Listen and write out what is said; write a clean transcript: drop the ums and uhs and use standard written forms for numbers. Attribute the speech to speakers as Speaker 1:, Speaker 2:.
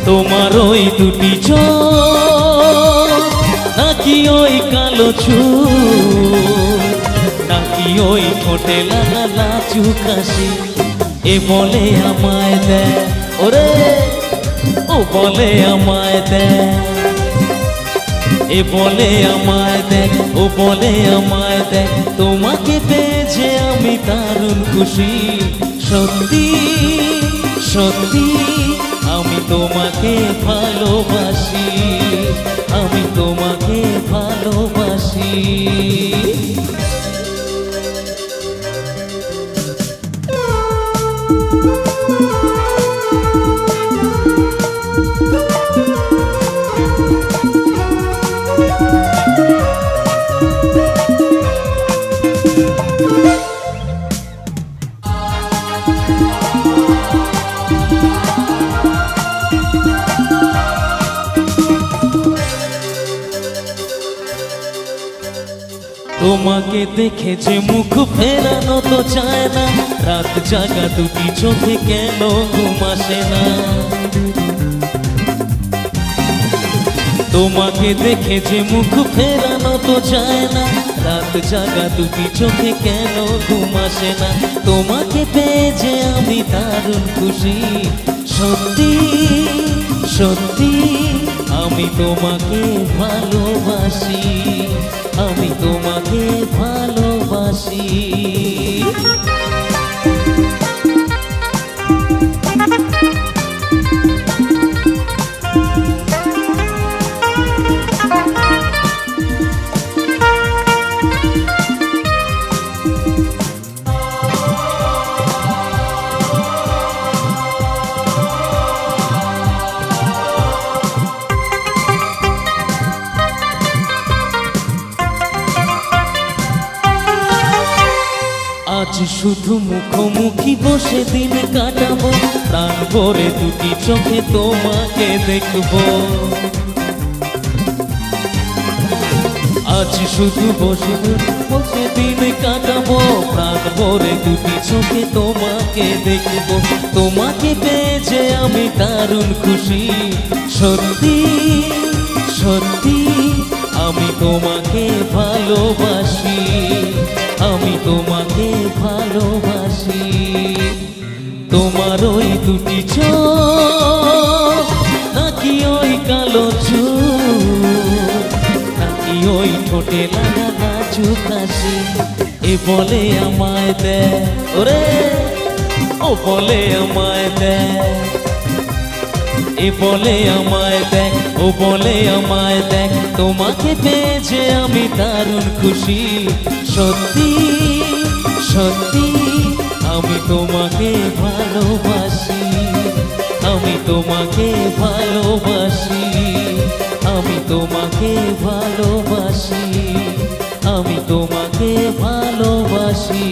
Speaker 1: তোমার ওই দুটি চোখ নাকি ওই কালো চুল, নাকি ওই ঠোঁটে লাগা লাজুক হাসি, এ বলে আমায় দেয় ওরে, ও বলে আমায় দেয়, এ বলে আমায় দেখ, ও বলে আমায় দেখ, তোমাকে পেয়েছে আমি দারুণ খুশি। সত্যি সত্যি আমি তোমাকে ভালোবাসি, আমি তোমাকে ভালোবাসি। তোমাকে দেখে যে মুখ ফেরানো তো চায় না, রাত জাগা দুটি চোখে কেন ঘুম আসে না। তোমাকে দেখে যে মুখ ফেরানো তো চায় না, রাত জাগা দুটি চোখে কেন ঘুম আসে না। তোমাকে পেয়ে যে আমি দারুণ খুশি। সত্যি সত্যি আমি তোমাকে ভালোবাসি, আমি তোমাকে ভালোবাসি। আজ শুধু মুখোমুখি বসে দিন কাটাবো, প্রাণ ভরে দুটি চোখে তোমাকে দেখবো। আজ শুধু বসে বসে দিন কাটাবো, প্রাণ ভরে দুটি চোখে তোমাকে দেখবো। তোমাকে পেয়ে যে আমি দারুণ খুশি। সত্যি সত্যি আমি তোমাকে ভালোবাসি, আমি তোমাকে ভালোবাসি। তোমার ওই দুটি চোখ নাকি ওই কালো চুল, নাকি ওই ঠোঁটে লাগা লাজুক হাসি, এ বলে আমায় দেয় ওরে, ও বলে আমায় দেয়, এ বলে আমায় দেখ, ও বলে আমায় দেখ, তোমাকে পেয়ে যে আমি দারুণ খুশি। সত্যি সত্যি আমি তোমাকে ভালোবাসি, আমি তোমাকে ভালোবাসি, আমি তোমাকে ভালোবাসি, আমি তোমাকে ভালোবাসি।